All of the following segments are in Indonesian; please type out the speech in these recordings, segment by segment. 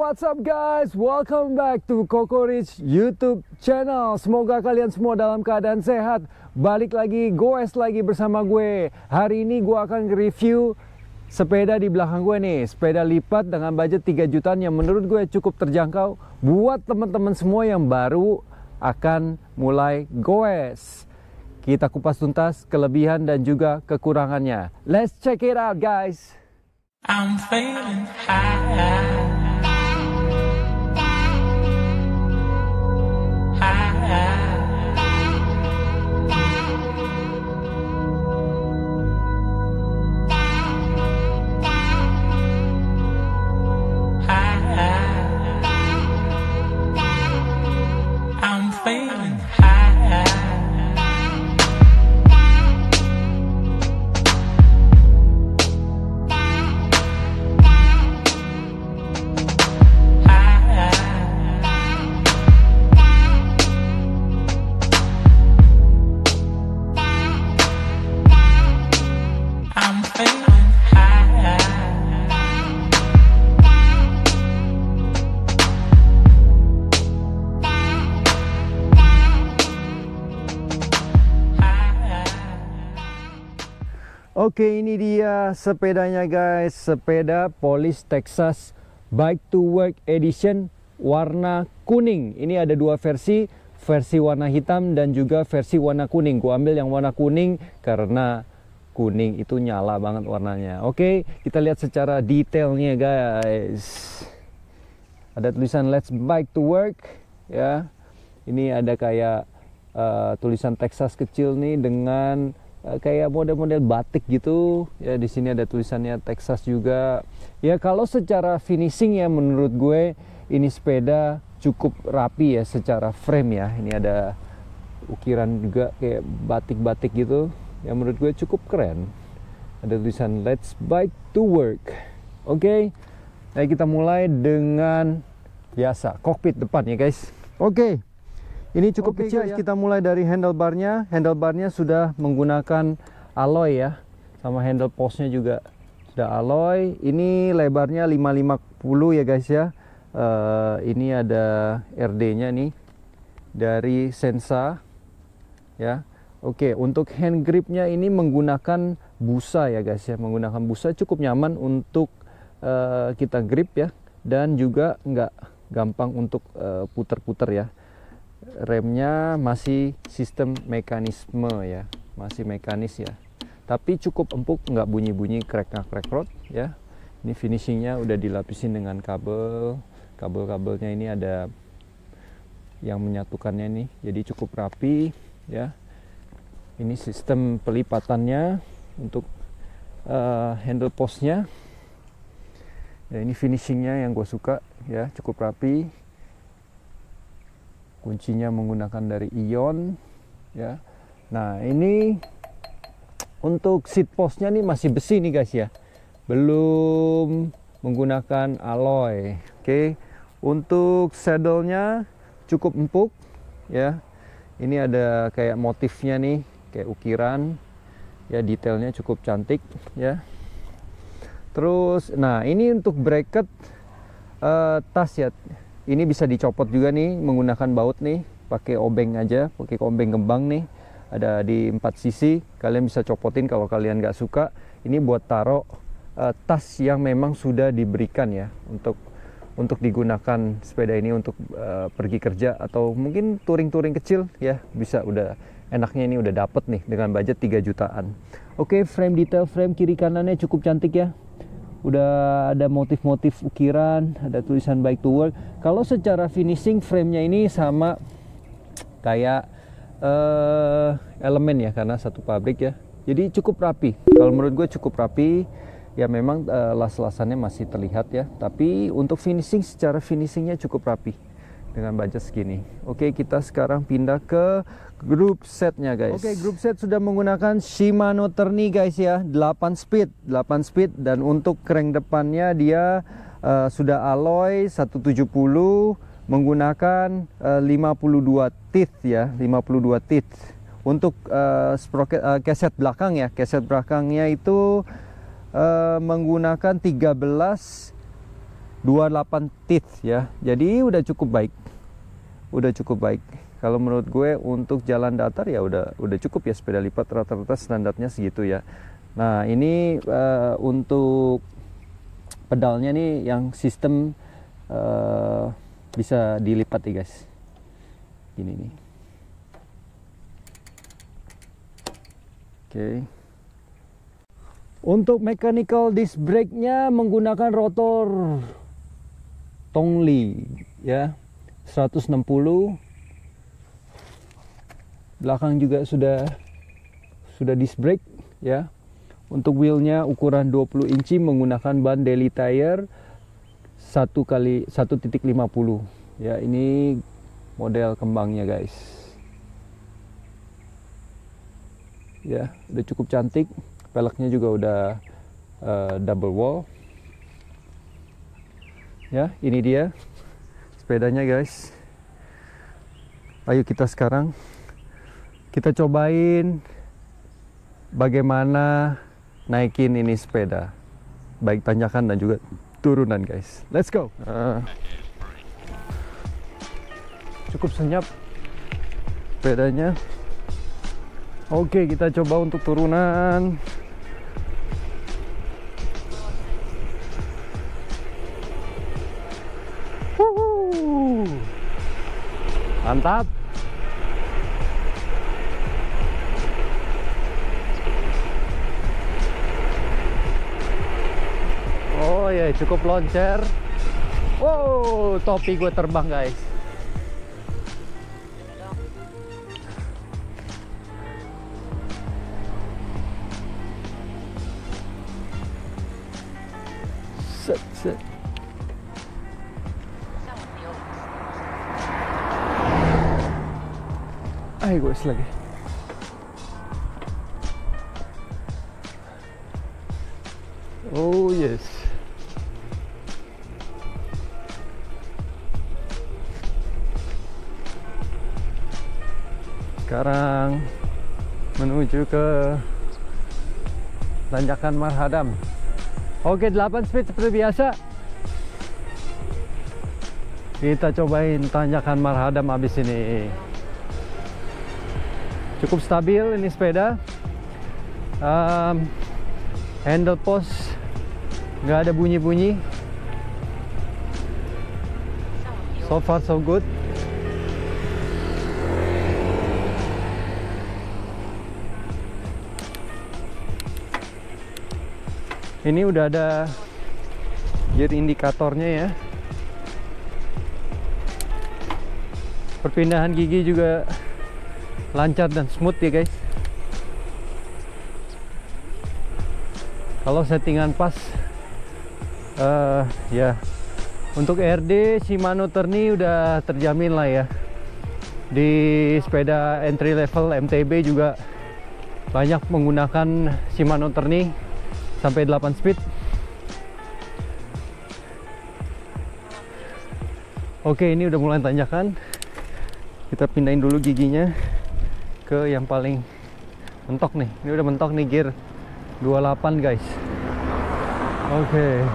what's up guys? Welcome back to Koko Rich YouTube channel. Semoga kalian semua dalam keadaan sehat. Balik lagi, goes lagi bersama gue. Hari ini gue akan review sepeda di belakang gue nih. Sepeda lipat dengan budget 3 jutaan yang menurut gue cukup terjangkau buat teman-teman semua yang baru akan mulai goes. Kita kupas tuntas kelebihan dan juga kekurangannya. Let's check it out guys. I'm feeling high. I'm feeling high. Oke, ini dia sepedanya guys. Sepeda Police Texas Bike to Work Edition warna kuning. Ini ada dua versi, versi warna hitam dan juga versi warna kuning. Gua ambil yang warna kuning karena kuning itu nyala banget warnanya. Oke, kita lihat secara detailnya guys. Ada tulisan Let's Bike to Work ya. Ini ada kayak tulisan Texas kecil nih dengan kayak model-model batik gitu ya. Di sini ada tulisannya Texas juga ya. Kalau secara finishing ya menurut gue ini sepeda cukup rapi ya secara frame ya. Ini ada ukiran juga kayak batik-batik gitu ya, menurut gue cukup keren. Ada tulisan Let's Bike to Work. Oke, nah kita mulai dengan biasa kokpit depan ya guys. Oke. Ini cukup kecil guys, ya. Kita mulai dari handlebarnya. Handlebarnya sudah menggunakan alloy ya. Sama handle postnya juga sudah alloy. Ini lebarnya 550 ya guys ya. Ini ada RD-nya nih dari Sensa ya. Oke, untuk hand gripnya ini menggunakan busa ya guys ya. Menggunakan busa cukup nyaman untuk kita grip ya. Dan juga nggak gampang untuk puter-puter ya. Remnya masih sistem mekanisme ya, masih mekanis ya, tapi cukup empuk, nggak bunyi-bunyi krek-krek ya. Ini finishingnya udah dilapisin dengan kabelnya ini ada yang menyatukannya nih, jadi cukup rapi ya. Ini sistem pelipatannya untuk handle postnya ya. Ini finishingnya yang gue suka ya, cukup rapi. Kuncinya menggunakan dari ion ya. Nah ini untuk seat postnya nih masih besi nih guys ya, belum menggunakan alloy. Oke, untuk saddle-nya cukup empuk ya. Ini ada kayak motifnya nih, kayak ukiran ya, detailnya cukup cantik ya. Terus nah ini untuk bracket tas ya. Ini bisa dicopot juga nih menggunakan baut nih, pakai obeng aja, pakai obeng kembang nih. Ada di 4 sisi, kalian bisa copotin kalau kalian nggak suka. Ini buat taruh tas yang memang sudah diberikan ya untuk digunakan sepeda ini untuk pergi kerja atau mungkin touring-touring kecil ya, bisa. Udah enaknya ini udah dapet nih dengan budget 3 jutaan. Oke, frame detail frame kiri kanannya cukup cantik ya. Udah ada motif-motif ukiran, ada tulisan Bike to Work. Kalau secara finishing framenya ini sama kayak elemen ya, karena satu pabrik ya. Jadi cukup rapi. Kalau menurut gue cukup rapi. Ya memang las-lasannya masih terlihat ya. Tapi untuk finishing, secara finishingnya cukup rapi dengan budget segini. Oke, kita sekarang pindah ke group setnya guys. Oke, group set sudah menggunakan Shimano Tourney guys ya, 8 speed dan untuk crank depannya dia sudah alloy 170 menggunakan 52 teeth ya, 52 teeth. Untuk sprocket keset belakang ya, keset belakangnya itu menggunakan 13 28 teeth ya. Jadi udah cukup baik. Udah cukup baik. Kalau menurut gue untuk jalan datar ya udah cukup ya, sepeda lipat rata-rata standarnya segitu ya. Nah, ini untuk pedalnya nih yang sistem bisa dilipat nih guys. Gini nih. Oke. Untuk mechanical disc brake-nya menggunakan rotor Tongli ya, 160. Belakang juga sudah disc brake ya. Untuk wheelnya ukuran 20 inci menggunakan ban daily tire 1x1.50 ya. Ini model kembangnya guys ya, udah cukup cantik. Peleknya juga udah double wall ya. Ini dia sepedanya guys. Ayo kita sekarang kita cobain bagaimana naikin ini sepeda, baik tanjakan dan juga turunan guys. Let's go. Cukup senyap sepedanya. Oke, kita coba untuk turunan. Mantap. Oh ya, cukup loncer. Wow, topi gue terbang guys. Set. Ayo guys lagi. Oh yes. Sekarang menuju ke tanjakan Marhadam. Oke, 8 speed seperti biasa. Kita cobain tanjakan Marhadam abis ini. Cukup stabil ini sepeda. Handle post nggak ada bunyi-bunyi. So far so good. Ini udah ada gear indikatornya ya. Perpindahan gigi juga lancar dan smooth ya guys. Kalau settingan pas ya, untuk RD Shimano Tourney udah terjamin lah ya. Di sepeda entry level MTB juga banyak menggunakan Shimano Tourney sampai 8 speed. Oke, ini udah mulai tanjakan. Kita pindahin dulu giginya ke yang paling mentok nih. Ini udah mentok nih, gear 28 guys. Oke.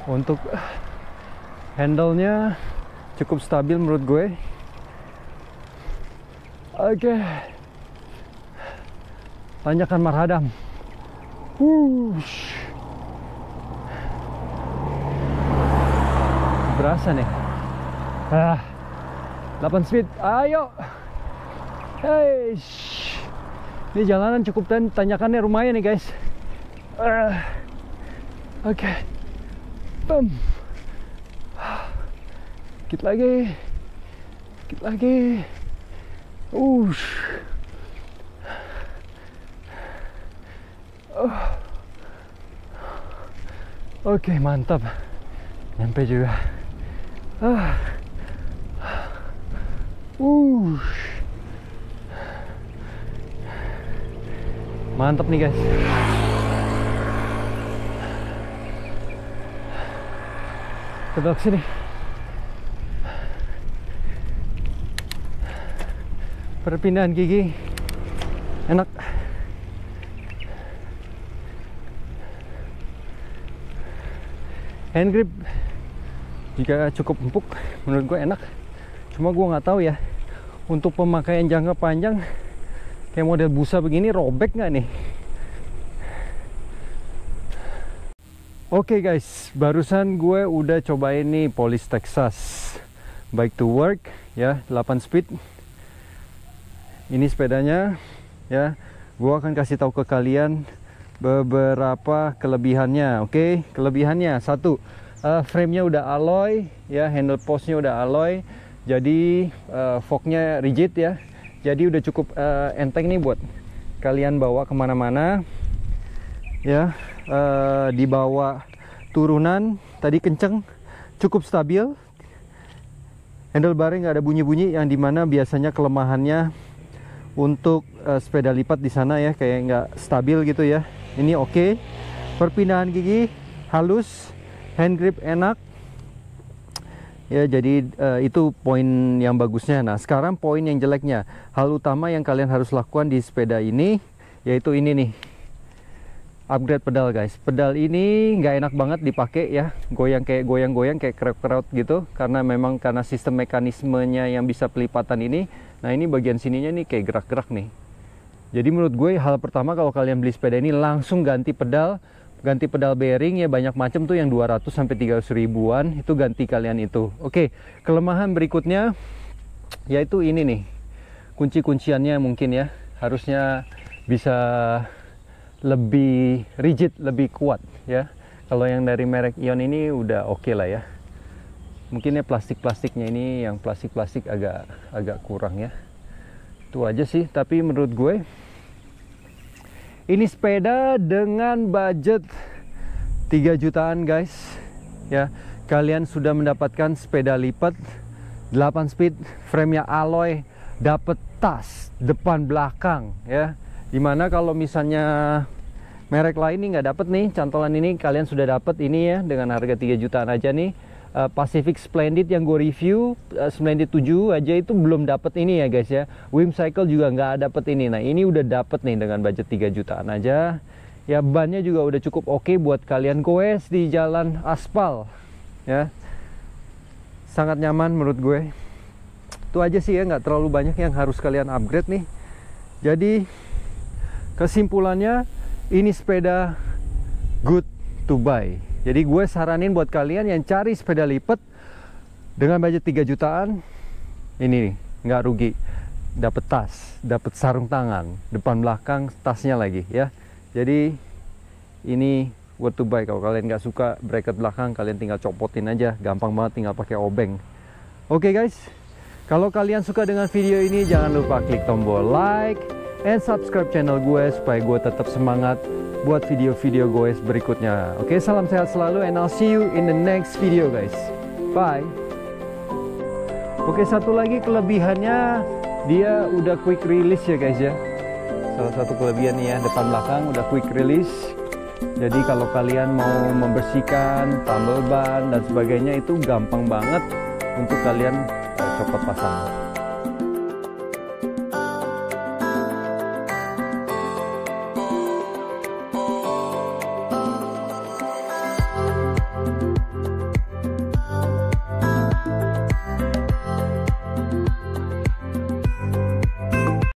Untuk handle-nya cukup stabil menurut gue. Oke. Tanjakan Marhadam. Berasa nih. 8 speed. Ayo. Hey. Ini jalanan cukup tanjakannya lumayan nih guys. Oke. Boom. Dikit lagi. Dikit lagi. Oke, mantap. Nyampe juga. Mantap nih guys. Belok sini. Perpindahan gigi enak. Hand grip juga cukup empuk, menurut gue enak. Cuma gue nggak tahu ya, untuk pemakaian jangka panjang kayak model busa begini robek nggak nih? Oke guys, barusan gue udah cobain nih Police Texas Bike to Work ya, 8 speed. Ini sepedanya ya. Gue akan kasih tahu ke kalian beberapa kelebihannya. Oke, kelebihannya satu, frame-nya udah alloy ya, handle post-nya udah alloy. Jadi fork-nya rigid ya. Jadi udah cukup enteng nih buat kalian bawa kemana-mana ya. Dibawa turunan tadi kenceng, cukup stabil. Handlebar-nya nggak ada bunyi-bunyi, yang dimana biasanya kelemahannya untuk sepeda lipat di sana ya, kayak nggak stabil gitu ya. Ini oke. Perpindahan gigi halus, hand grip enak ya. Jadi itu poin yang bagusnya. Nah sekarang poin yang jeleknya, hal utama yang kalian harus lakukan di sepeda ini yaitu ini nih, upgrade pedal guys. Pedal ini nggak enak banget dipakai ya, goyang-goyang kayak kerot-kerot gitu, karena memang karena sistem mekanismenya yang bisa pelipatan ini. Nah ini bagian sininya nih kayak gerak-gerak nih. Jadi menurut gue hal pertama kalau kalian beli sepeda ini langsung ganti pedal bearing ya, banyak macam tuh yang 200 sampai 300 ribuan, itu ganti kalian itu. Oke, kelemahan berikutnya yaitu ini nih, kunci-kunciannya mungkin ya harusnya bisa lebih rigid, lebih kuat ya. Kalau yang dari merek Ion ini udah oke lah ya. Mungkin ya plastiknya ini, yang plastik agak kurang ya. Itu aja sih. Tapi menurut gue ini sepeda dengan budget 3 jutaan guys ya. Kalian sudah mendapatkan sepeda lipat 8 speed, frame-nya alloy, dapat tas depan belakang ya. Dimana kalau misalnya merek lain nih nggak dapet nih cantolan ini, kalian sudah dapat ini ya dengan harga 3 jutaan aja nih. Pacific Splendid yang gue review, Splendid 7 aja itu belum dapet ini ya guys ya. Whimsicle juga nggak dapet ini. Nah ini udah dapet nih dengan budget 3 jutaan aja ya. Bannya juga udah cukup oke buat kalian goes di jalan aspal ya. Sangat nyaman menurut gue. Itu aja sih ya, nggak terlalu banyak yang harus kalian upgrade nih. Jadi kesimpulannya, ini sepeda good to buy. Jadi gue saranin buat kalian yang cari sepeda lipat dengan budget 3 jutaan, ini nggak rugi. Dapat tas, dapat sarung tangan, depan belakang tasnya lagi ya. Jadi ini worth to buy. Kalau kalian nggak suka bracket belakang, kalian tinggal copotin aja, gampang banget, tinggal pakai obeng. Oke guys, kalau kalian suka dengan video ini, jangan lupa klik tombol like and subscribe channel gue supaya gue tetap semangat buat video-video gue berikutnya. Oke, salam sehat selalu and I'll see you in the next video guys. Bye. Oke, satu lagi kelebihannya, dia udah quick release ya guys ya. Salah satu kelebihan nih ya, depan belakang udah quick release. Jadi kalau kalian mau membersihkan tumble ban dan sebagainya itu gampang banget untuk kalian copot pasang.